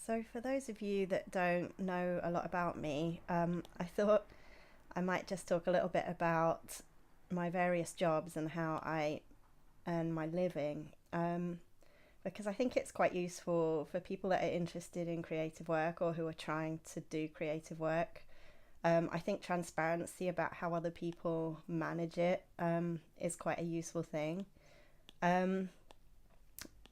So, for those of you that don't know a lot about me, I thought I might just talk a little bit about my various jobs and how I earn my living. Because I think it's quite useful for people that are interested in creative work or who are trying to do creative work. I think transparency about how other people manage it is quite a useful thing. Um,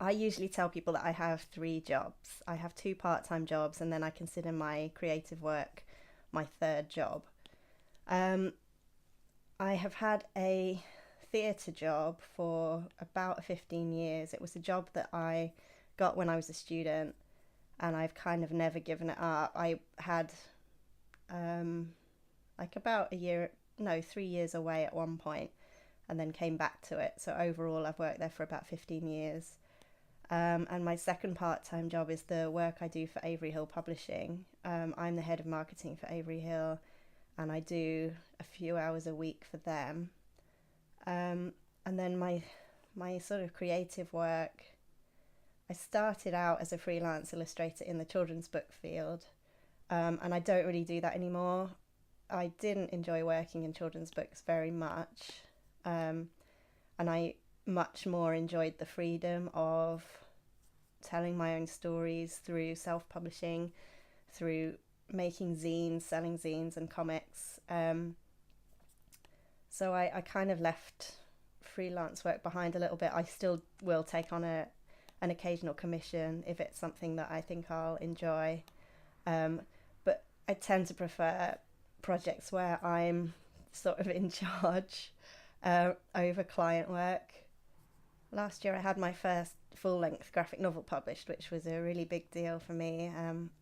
I usually tell people that I have three jobs. I have two part-time jobs, and then I consider my creative work my third job. Um, I have had a theatre job for about 15 years. It was a job that I got when I was a student, and I've kind of never given it up. I had um, like about a year, no, 3 years away at one point, and then came back to it. So overall, I've worked there for about 15 years. And my second part time job is the work I do for Avery Hill Publishing. I'm the head of marketing for Avery Hill, and I do a few hours a week for them. And then my sort of creative work, I started out as a freelance illustrator in the children's book field, and I don't really do that anymore. I didn't enjoy working in children's books very much, and I much more enjoyed the freedom of telling my own stories through self-publishing, through making zines, selling zines and comics. So I kind of left freelance work behind a little bit. I still will take on an occasional commission if it's something that I think I'll enjoy. But I tend to prefer projects where I'm sort of in charge over client work. Last year I had my first full-length graphic novel published, which was a really big deal for me,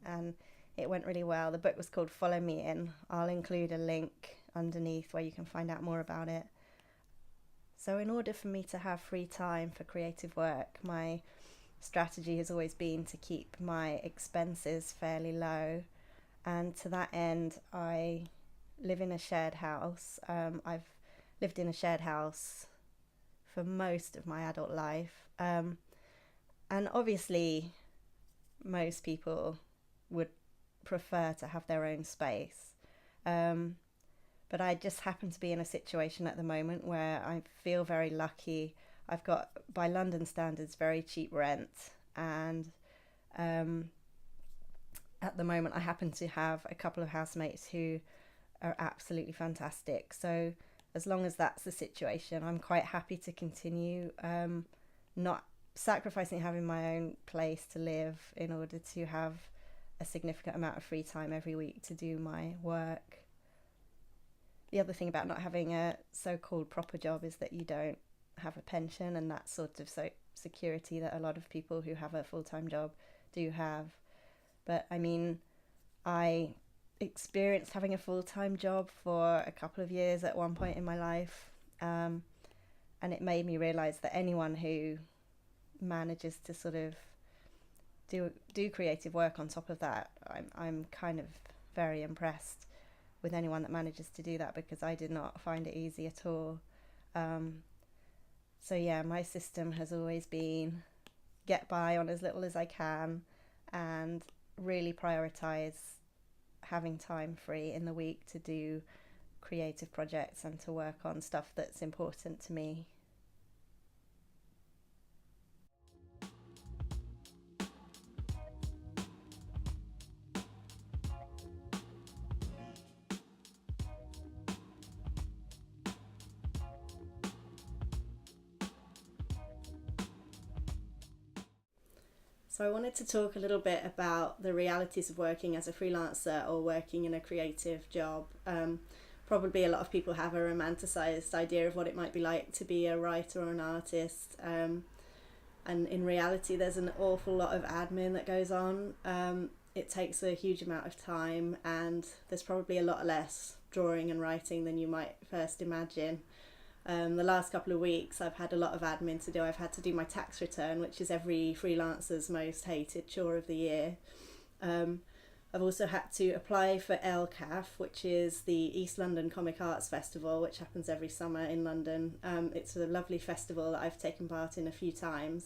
and it went really well. The book was called Follow Me In. I'll include a link underneath where you can find out more about it. So in order for me to have free time for creative work, my strategy has always been to keep my expenses fairly low, and to that end I live in a shared house. I've lived in a shared house for most of my adult life. And obviously, most people would prefer to have their own space. But I just happen to be in a situation at the moment where I feel very lucky. I've got, by London standards, very cheap rent, and at the moment I happen to have a couple of housemates who are absolutely fantastic. So as long as that's the situation, I'm quite happy to continue not sacrificing having my own place to live in order to have a significant amount of free time every week to do my work. The other thing about not having a so-called proper job is that you don't have a pension and that sort of security that a lot of people who have a full-time job do have. But I mean, I experienced having a full-time job for a couple of years at one point in my life, and it made me realize that anyone who manages to sort of do creative work on top of that, I'm kind of very impressed with anyone that manages to do that, because I did not find it easy at all. So yeah, my system has always been get by on as little as I can and really prioritize having time free in the week to do creative projects and to work on stuff that's important to me. So I wanted to talk a little bit about the realities of working as a freelancer or working in a creative job. Probably a lot of people have a romanticized idea of what it might be like to be a writer or an artist. And in reality, there's an awful lot of admin that goes on. It takes a huge amount of time, and there's probably a lot less drawing and writing than you might first imagine. The last couple of weeks I've had a lot of admin to do. I've had to do my tax return, which is every freelancer's most hated chore of the year. I've also had to apply for LCAF, which is the East London Comic Arts Festival, which happens every summer in London. It's a lovely festival that I've taken part in a few times.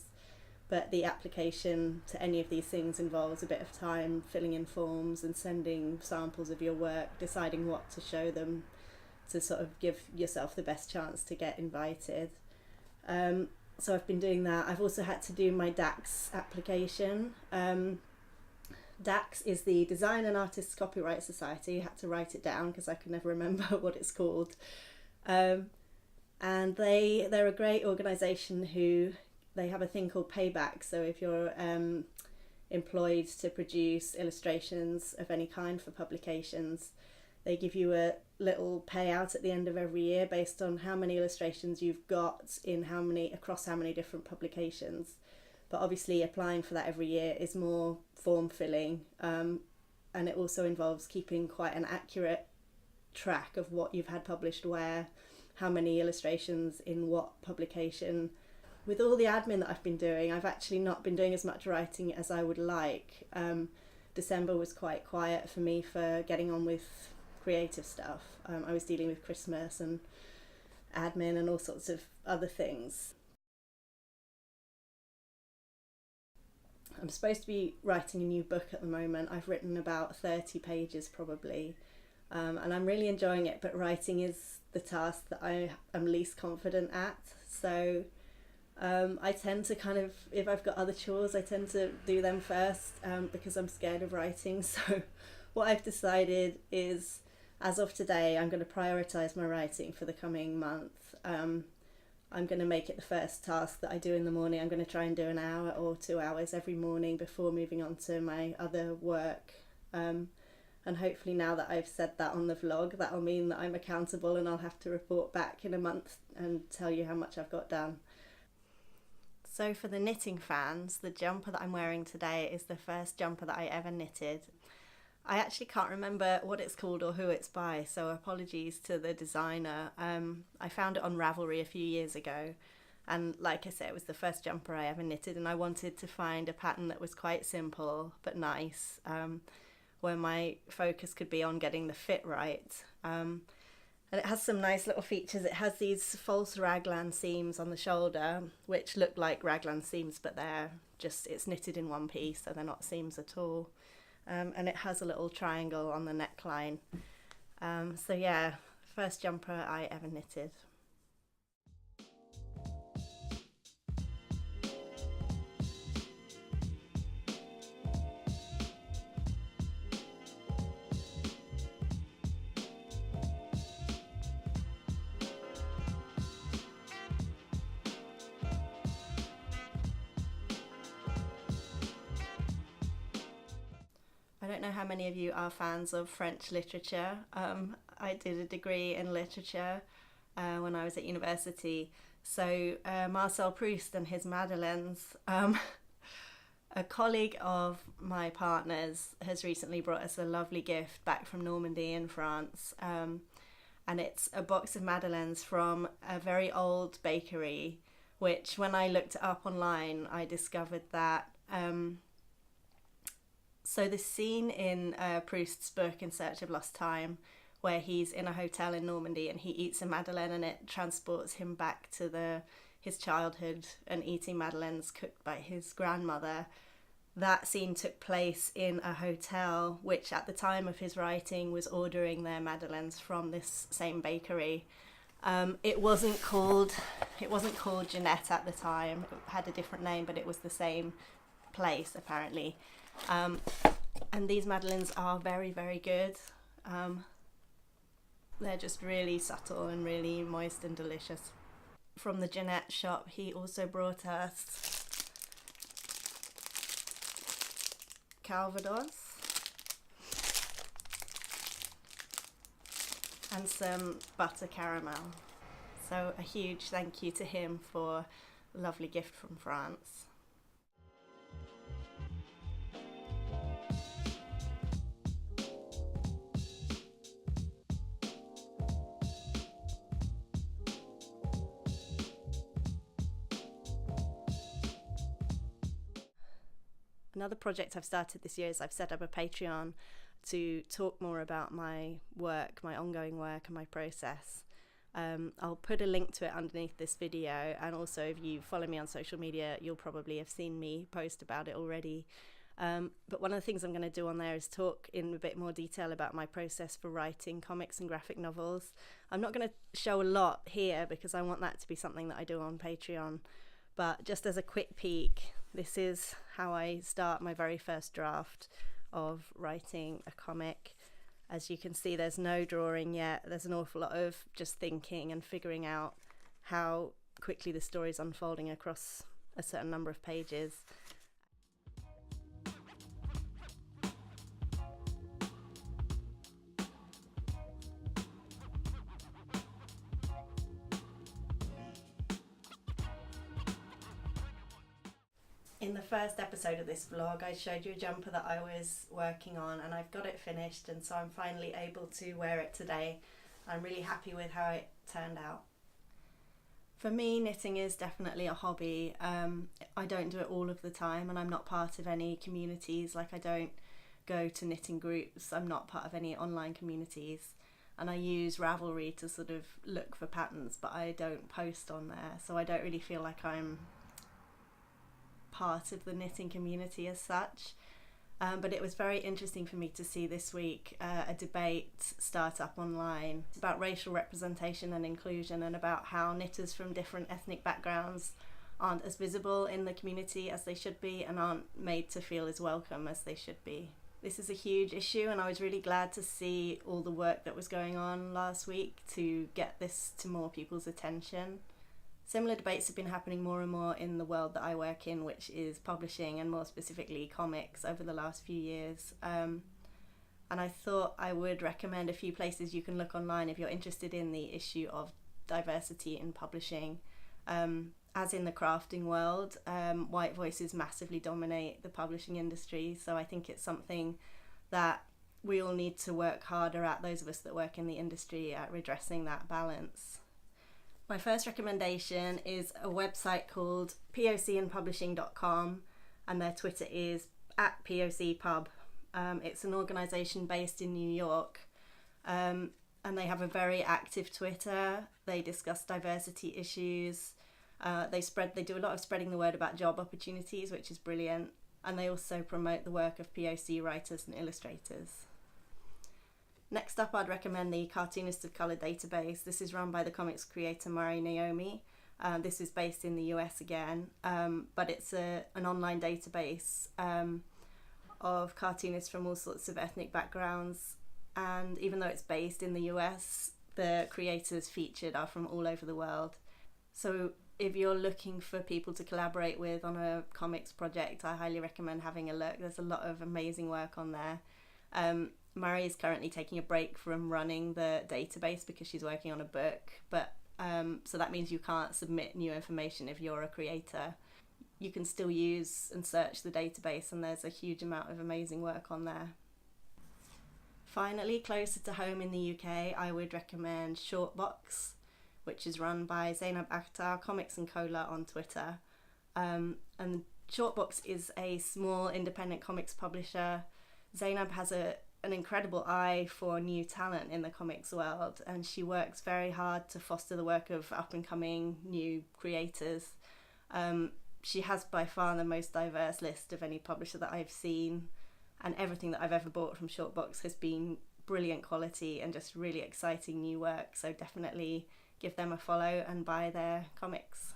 but the application to any of these things involves a bit of time filling in forms and sending samples of your work, deciding what to show them to sort of give yourself the best chance to get invited. So I've been doing that. I've also had to do my DACS application. DACS is the Design and Artists Copyright Society. I had to write it down because I could never remember what it's called. And they're a great organisation who, they have a thing called payback. So if you're employed to produce illustrations of any kind for publications, they give you a little payout at the end of every year based on how many illustrations you've got in across how many different publications. But obviously applying for that every year is more form filling, and it also involves keeping quite an accurate track of what you've had published where, how many illustrations in what publication. With all the admin that I've been doing, I've actually not been doing as much writing as I would like. December was quite quiet for me for getting on with creative stuff. I was dealing with Christmas and admin and all sorts of other things. I'm supposed to be writing a new book at the moment. I've written about 30 pages probably, and I'm really enjoying it, but writing is the task that I am least confident at. So I tend to kind of, if I've got other chores, I tend to do them first because I'm scared of writing. So what I've decided is, as of today, I'm going to prioritise my writing for the coming month. I'm going to make it the first task that I do in the morning. I'm going to try and do an hour or 2 hours every morning before moving on to my other work. And hopefully now that I've said that on the vlog, that'll mean that I'm accountable and I'll have to report back in a month and tell you how much I've got done. So for the knitting fans, the jumper that I'm wearing today is the first jumper that I ever knitted. I actually can't remember what it's called or who it's by, so apologies to the designer. I found it on Ravelry a few years ago, and like I said, it was the first jumper I ever knitted, and I wanted to find a pattern that was quite simple but nice, where my focus could be on getting the fit right. And it has some nice little features. It has these false raglan seams on the shoulder, which look like raglan seams, but it's knitted in one piece, so they're not seams at all. And it has a little triangle on the neckline. So yeah, first jumper I ever knitted. I don't know how many of you are fans of French literature. I did a degree in literature when I was at university. So Marcel Proust and his Madeleines. A colleague of my partner's has recently brought us a lovely gift back from Normandy in France. And it's a box of Madeleines from a very old bakery, which when I looked it up online, I discovered that so the scene in Proust's book In Search of Lost Time, where he's in a hotel in Normandy and he eats a madeleine and it transports him back to his childhood and eating madeleines cooked by his grandmother, that scene took place in a hotel which at the time of his writing was ordering their madeleines from this same bakery. It wasn't called Jeanette at the time. It had a different name, but it was the same place apparently. And these madeleines are very, very good. They're just really subtle and really moist and delicious. From the Jeanette shop, he also brought us Calvados and some butter caramel. So a huge thank you to him for a lovely gift from France. Another project I've started this year is I've set up a Patreon to talk more about my work, my ongoing work and my process. I'll put a link to it underneath this video, and also if you follow me on social media, you'll probably have seen me post about it already. But one of the things I'm going to do on there is talk in a bit more detail about my process for writing comics and graphic novels. I'm not going to show a lot here because I want that to be something that I do on Patreon, but just as a quick peek, this is how I start my very first draft of writing a comic. As you can see, there's no drawing yet. There's an awful lot of just thinking and figuring out how quickly the story is unfolding across a certain number of pages. In the first episode of this vlog, I showed you a jumper that I was working on, and I've got it finished, and so I'm finally able to wear it today. I'm really happy with how it turned out. For me, knitting is definitely a hobby. I don't do it all of the time, and I'm not part of any communities. Like, I don't go to knitting groups, I'm not part of any online communities, and I use Ravelry to sort of look for patterns, but I don't post on there, so I don't really feel like I'm part of the knitting community as such. But it was very interesting for me to see this week a debate start up online about racial representation and inclusion, and about how knitters from different ethnic backgrounds aren't as visible in the community as they should be, and aren't made to feel as welcome as they should be. This is a huge issue, and I was really glad to see all the work that was going on last week to get this to more people's attention. Similar debates have been happening more and more in the world that I work in, which is publishing, and more specifically comics, over the last few years. And I thought I would recommend a few places you can look online if you're interested in the issue of diversity in publishing. As in the crafting world, white voices massively dominate the publishing industry, so I think it's something that we all need to work harder at, those of us that work in the industry, at redressing that balance. My first recommendation is a website called pocinpublishing.com, and their Twitter is @POCpub. It's an organisation based in New York, and they have a very active Twitter. They discuss diversity issues. They do a lot of spreading the word about job opportunities, which is brilliant, and they also promote the work of POC writers and illustrators. Next up, I'd recommend the Cartoonists of Colour database. This is run by the comics creator Mari Naomi. This is based in the US again, but it's an online database of cartoonists from all sorts of ethnic backgrounds, and even though it's based in the US, the creators featured are from all over the world. So if you're looking for people to collaborate with on a comics project, I highly recommend having a look. There's a lot of amazing work on there. Mari is currently taking a break from running the database because she's working on a book, but so that means you can't submit new information if you're a creator. You can still use and search the database, and there's a huge amount of amazing work on there. Finally, closer to home in the UK, I would recommend Shortbox, which is run by Zainab Akhtar, Comics and Cola on Twitter. And Shortbox is a small independent comics publisher. Zainab has an incredible eye for new talent in the comics world, and she works very hard to foster the work of up-and-coming new creators. She has by far the most diverse list of any publisher that I've seen, and everything that I've ever bought from Shortbox has been brilliant quality and just really exciting new work, so definitely give them a follow and buy their comics.